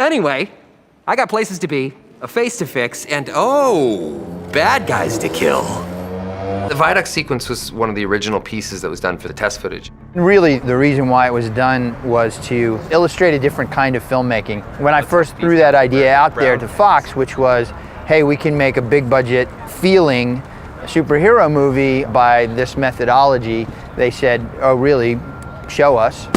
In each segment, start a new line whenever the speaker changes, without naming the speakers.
Anyway, I got places to be, a face to fix, and oh, bad guys to kill. The viaduct sequence was one of the original pieces that was done for the test footage.
Really, the reason why it was done was to illustrate a different kind of filmmaking. When I first threw that idea out there to Fox, which was, hey, we can make a big budget feeling superhero movie by this methodology, they said, oh, really? Show us.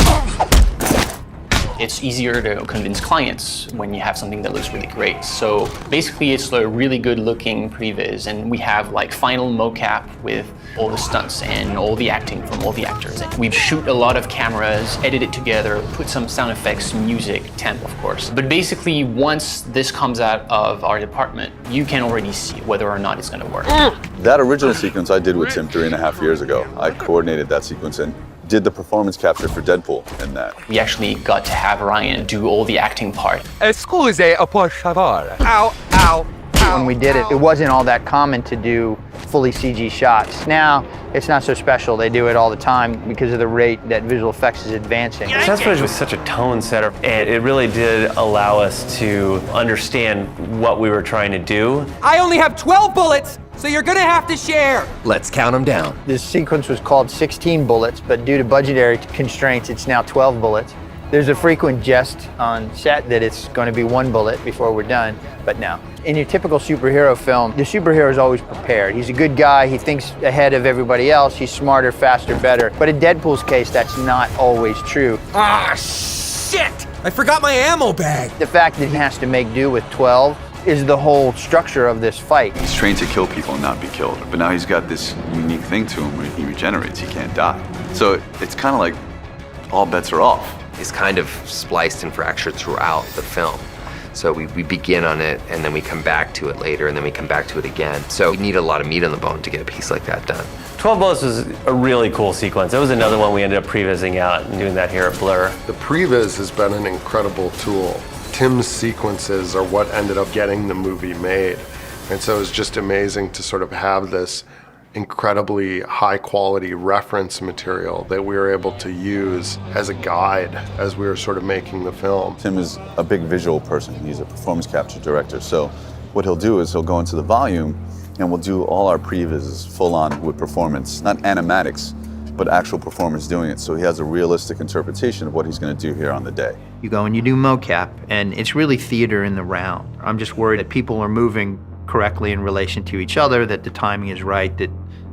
It's easier to convince clients when you have something that looks really great. So basically it's a really good looking previs, and we have like final mocap with all the stunts and all the acting from all the actors. And we shoot a lot of cameras, edit it together, put some sound effects, music, temp of course. But basically once this comes out of our department, you can already see whether or not it's gonna work.
That original sequence I did with Tim 3.5 years ago. I coordinated that sequence and did the performance capture for Deadpool in that.
We actually got to have Ryan do all the acting part.
Excusez, por favor. Ow, ow, ow.
When we did it, it wasn't all that common to do fully CG shots. Now, it's not so special. They do it all the time because of the rate that visual effects is advancing.
Test footage was such a tone setter, and it really did allow us to understand what we were trying to do.
I only have 12 bullets, so you're gonna have to share. Let's count them down.
This sequence was called 16 bullets, but due to budgetary constraints, it's now 12 bullets. There's a frequent jest on set that it's going to be 1 bullet before we're done, but no. In your typical superhero film, the superhero is always prepared. He's a good guy, he thinks ahead of everybody else, he's smarter, faster, better. But in Deadpool's case, that's not always true.
Ah, shit! I forgot my ammo bag.
The fact that he has to make do with 12 is the whole structure of this fight.
He's trained to kill people and not be killed, but now he's got this unique thing to him where he regenerates, he can't die. So it's kind of like all bets are off.
Is kind of spliced and fractured throughout the film. So we begin on it, and then we come back to it later, and then we come back to it again. So we need a lot of meat on the bone to get a piece like that done.
12 Bullets was a really cool sequence. It was another one we ended up prevising out and doing that here at Blur.
The previs has been an incredible tool. Tim's sequences are what ended up getting the movie made. And so it's just amazing to sort of have this incredibly high quality reference material that we were able to use as a guide as we were sort of making the film.
Tim is a big visual person. He's a performance capture director. So what he'll do is he'll go into the volume and we'll do all our previs full on with performance, not animatics, but actual performance doing it. So he has a realistic interpretation of what he's going to do here on the day.
You go and you do mocap, and it's really theater in the round. I'm just worried that people are moving correctly in relation to each other, that the timing is right, that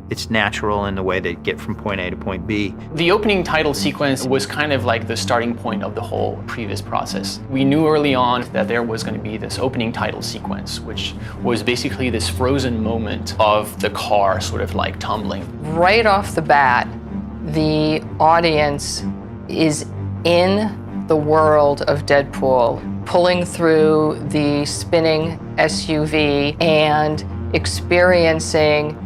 it's natural in the way they get from point A to point B.
The opening title sequence was kind of like the starting point of the whole previs process. We knew early on that there was going to be this opening title sequence, which was basically this frozen moment of the car sort of like tumbling.
Right off the bat, the audience is in the world of Deadpool, pulling through the spinning SUV and experiencing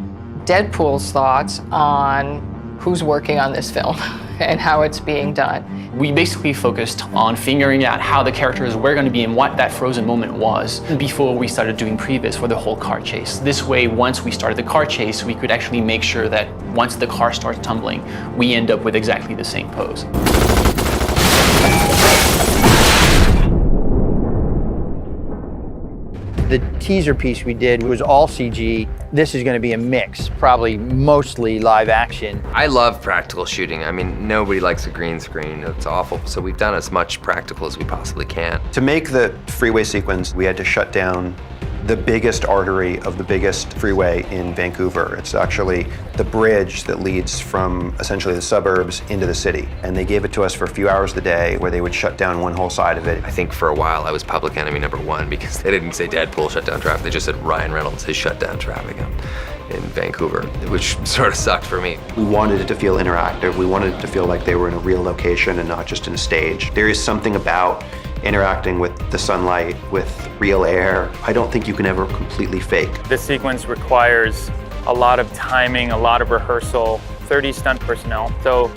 Deadpool's thoughts on who's working on this film and how it's being done.
We basically focused on figuring out how the characters were going to be and what that frozen moment was before we started doing previs for the whole car chase. This way, once we started the car chase, we could actually make sure that once the car starts tumbling, we end up with exactly the same pose.
The teaser piece we did was all CG. This is going to be a mix, probably mostly live action.
I love practical shooting. I mean, nobody likes a green screen. It's awful. So we've done as much practical as we possibly can.
To make the freeway sequence, we had to shut down the biggest artery of the biggest freeway in Vancouver. It's actually the bridge that leads from essentially the suburbs into the city. And they gave it to us for a few hours a day where they would shut down one whole side of it.
I think for a while I was public enemy #1 because they didn't say Deadpool shut down traffic. They just said Ryan Reynolds has shut down traffic in Vancouver, which sort of sucked for me.
We wanted it to feel interactive. We wanted it to feel like they were in a real location and not just in a stage. There is something about interacting with the sunlight, with real air. I don't think you can ever completely fake.
This sequence requires a lot of timing, a lot of rehearsal, 30 stunt personnel. So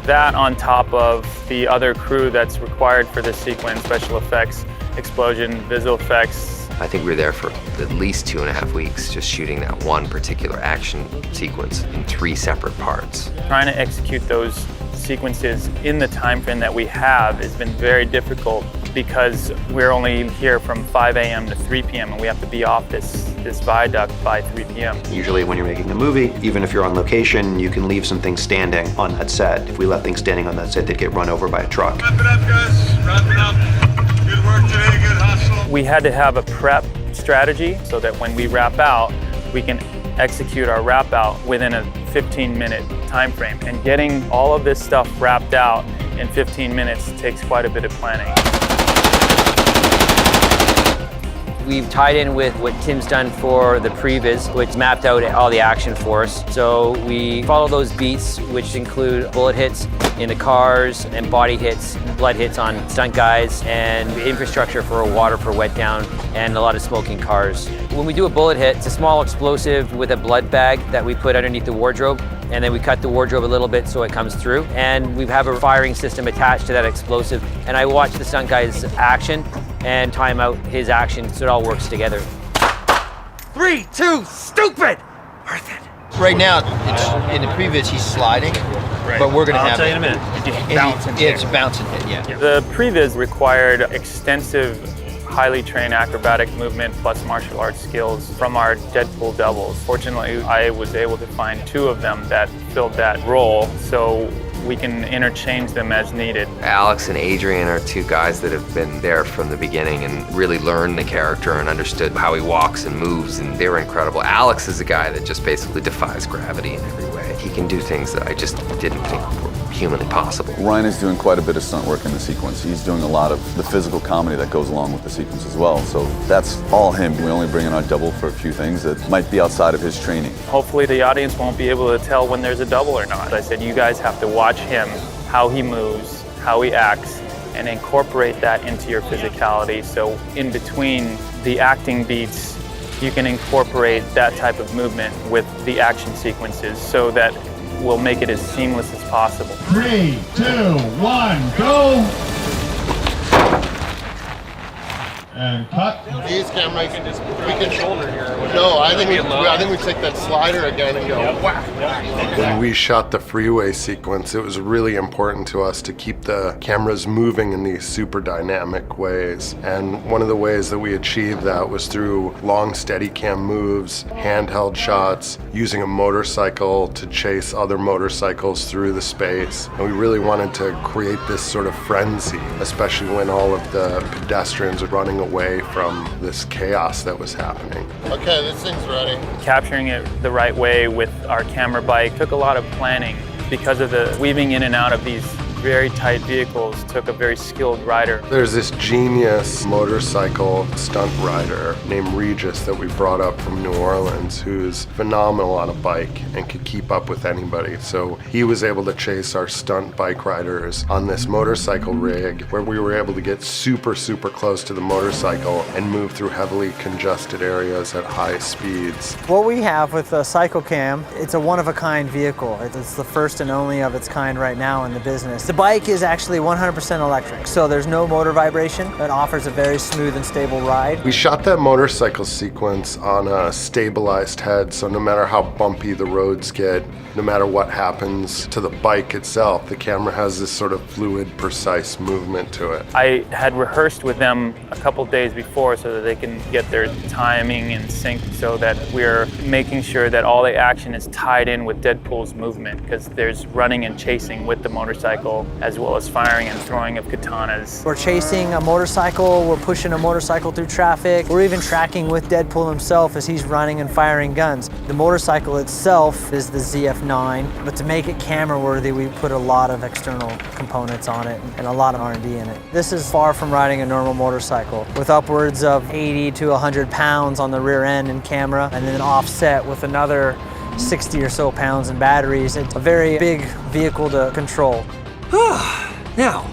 that on top of the other crew that's required for this sequence, special effects, explosion, visual effects.
I think we were there for at least 2.5 weeks just shooting that one particular action sequence in 3 separate parts.
Trying to execute those sequences in the time frame that we have has been very difficult. because we're only here from 5 a.m. to 3 p.m. and we have to be off this viaduct by 3 p.m.
Usually when you're making a movie, even if you're on location, you can leave some things standing on that set. If we left things standing on that set, they'd get run over by a truck.
Wrap it up, guys. Wrap it up. Good work today, good hustle.
We had to have a prep strategy so that when we wrap out, we can execute our wrap out within a 15-minute time frame. And getting all of this stuff wrapped out in 15 minutes takes quite a bit of planning.
We've tied in with what Tim's done for the Previz, which mapped out all the action for us. So we follow those beats, which include bullet hits in the cars and body hits, blood hits on stunt guys, and infrastructure for water for wet down, and a lot of smoking cars. When we do a bullet hit, it's a small explosive with a blood bag that we put underneath the wardrobe, and then we cut the wardrobe a little bit so it comes through. And we have a firing system attached to that explosive. And I watch the stunt guy's action and time out his action so it all works together.
3, 2, stupid! Worth it.
Right now, it's in the Previz, he's sliding, but we're going to have
I'll tell you in a minute.
it's a bounce and hit, yeah.
The Previz required extensive, highly trained acrobatic movement plus martial arts skills from our Deadpool doubles. Fortunately, I was able to find 2 of them that filled that role, so we can interchange them as needed.
Alex and Adrian are 2 guys that have been there from the beginning and really learned the character and understood how he walks and moves, and they were incredible. Alex is a guy that just basically defies gravity in every way. He can do things that I just didn't think were humanly possible.
Ryan is doing quite a bit of stunt work in the sequence. He's doing a lot of the physical comedy that goes along with the sequence as well. So that's all him. We only bring in our double for a few things that might be outside of his training.
Hopefully the audience won't be able to tell when there's a double or not. I said, you guys have to watch him, how he moves, how he acts, and incorporate that into your physicality. So in between the acting beats, you can incorporate that type of movement with the action sequences so that we'll make it as seamless as possible.
3, 2, 1, go! And cut.
These cameras, we can shoulder here. No, I think we take that slider again and go whack. When we shot the Freeway sequence, it was really important to us to keep the cameras moving in these super dynamic ways. And one of the ways that we achieved that was through long steady cam moves, handheld shots, using a motorcycle to chase other motorcycles through the space. And we really wanted to create this sort of frenzy, especially when all of the pedestrians are running away from this chaos that was happening. Okay, this thing's ready.
Capturing it the right way with our camera bike took a lot of planning because of the weaving in and out of these very tight vehicles took a very skilled rider.
There's this genius motorcycle stunt rider named Regis that we brought up from New Orleans who's phenomenal on a bike and could keep up with anybody. So he was able to chase our stunt bike riders on this motorcycle rig where we were able to get super, super close to the motorcycle and move through heavily congested areas at high speeds.
What we have with the CycleCam, it's a one-of-a-kind vehicle. It's the first and only of its kind right now in the business. The bike is actually 100% electric, so there's no motor vibration. It offers a very smooth and stable ride.
We shot that motorcycle sequence on a stabilized head, so no matter how bumpy the roads get, no matter what happens to the bike itself, the camera has this sort of fluid, precise movement to it.
I had rehearsed with them a couple days before so that they can get their timing in sync so that we're making sure that all the action is tied in with Deadpool's movement because there's running and chasing with the motorcycle as well as firing and throwing of katanas.
We're chasing a motorcycle, we're pushing a motorcycle through traffic, we're even tracking with Deadpool himself as he's running and firing guns. The motorcycle itself is the ZF9, but to make it camera worthy, we put a lot of external components on it and a lot of R&D in it. This is far from riding a normal motorcycle with upwards of 80 to 100 pounds on the rear end and camera and then offset with another 60 or so pounds in batteries. It's a very big vehicle to control.
Now,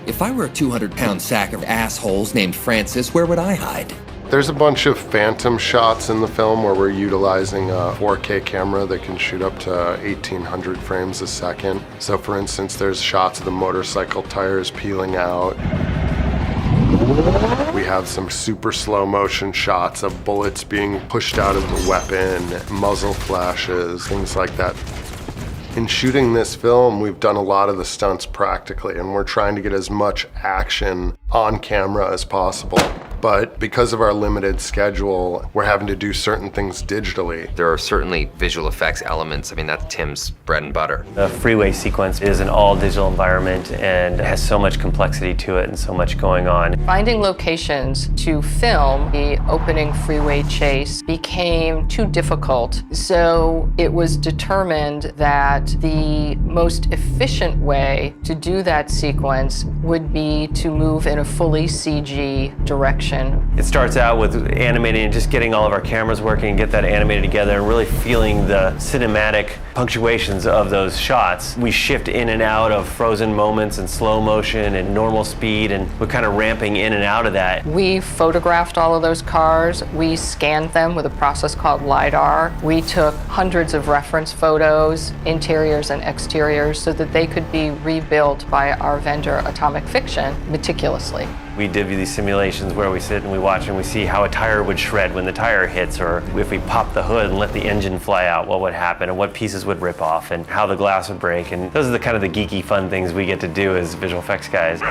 if I were a 200-pound sack of assholes named Francis, where would I hide?
There's a bunch of phantom shots in the film where we're utilizing a 4K camera that can shoot up to 1800 frames a second. So for instance, there's shots of the motorcycle tires peeling out. We have some super slow motion shots of bullets being pushed out of the weapon, muzzle flashes, things like that. In shooting this film, we've done a lot of the stunts practically, and we're trying to get as much action on camera as possible. But because of our limited schedule, we're having to do certain things digitally.
There are certainly visual effects elements. I mean, that's Tim's bread and butter.
The freeway sequence is an all-digital environment and has so much complexity to it and so much going on.
Finding locations to film the opening freeway chase became too difficult, so it was determined that the most efficient way to do that sequence would be to move in a fully CG direction.
It starts out with animating and just getting all of our cameras working and get that animated together and really feeling the cinematic punctuations of those shots. We shift in and out of frozen moments and slow motion and normal speed, and we're kind of ramping in and out of that.
We photographed all of those cars. We scanned them with a process called LiDAR. We took hundreds of reference photos, interiors and exteriors, so that they could be rebuilt by our vendor Atomic Fiction meticulously.
We did these simulations where we sit and we watch and we see how a tire would shred when the tire hits, or if we pop the hood and let the engine fly out, what would happen, and what pieces would rip off, and how the glass would break. And those are the kind of the geeky fun things we get to do as visual effects guys.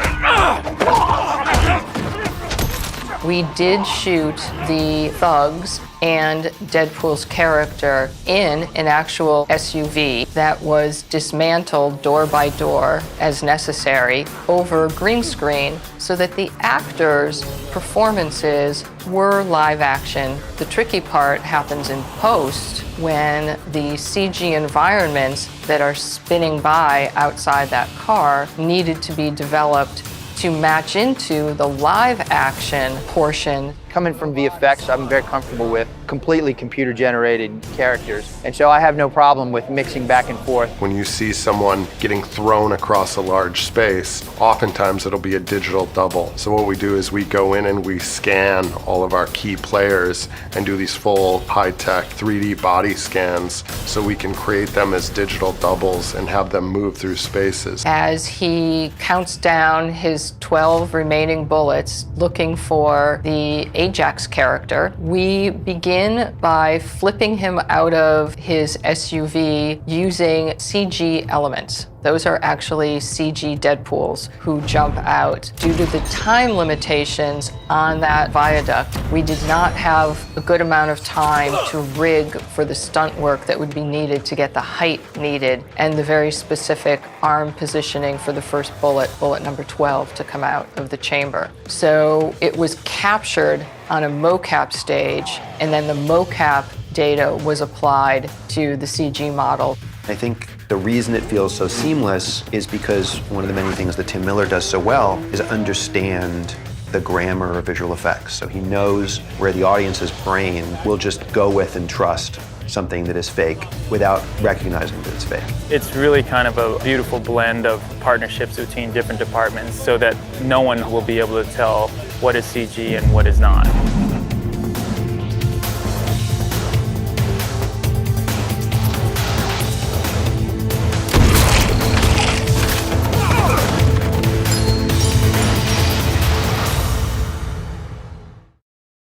We did shoot the thugs and Deadpool's character in an actual SUV that was dismantled door by door as necessary over green screen so that the actors' performances were live action. The tricky part happens in post when the CG environments that are spinning by outside that car needed to be developed to match into the live action portion.
Coming from VFX, I'm very comfortable with completely computer generated characters. And so I have no problem with mixing back and forth.
When you see someone getting thrown across a large space, oftentimes it'll be a digital double. So what we do is we go in and we scan all of our key players and do these full high-tech 3D body scans so we can create them as digital doubles and have them move through spaces.
As he counts down his 12 remaining bullets looking for the Ajax character, we begin by flipping him out of his SUV using CG elements. Those are actually CG Deadpools who jump out. Due to the time limitations on that viaduct, we did not have a good amount of time to rig for the stunt work that would be needed to get the height needed and the very specific arm positioning for the first bullet, bullet number 12, to come out of the chamber. So it was captured on a mocap stage, and then the mocap data was applied to the CG model.
I think the reason it feels so seamless is because one of the many things that Tim Miller does so well is understand the grammar of visual effects. So he knows where the audience's brain will just go with and trust something that is fake without recognizing that it's fake.
It's really kind of a beautiful blend of partnerships between different departments so that no one will be able to tell what is CG and what is not.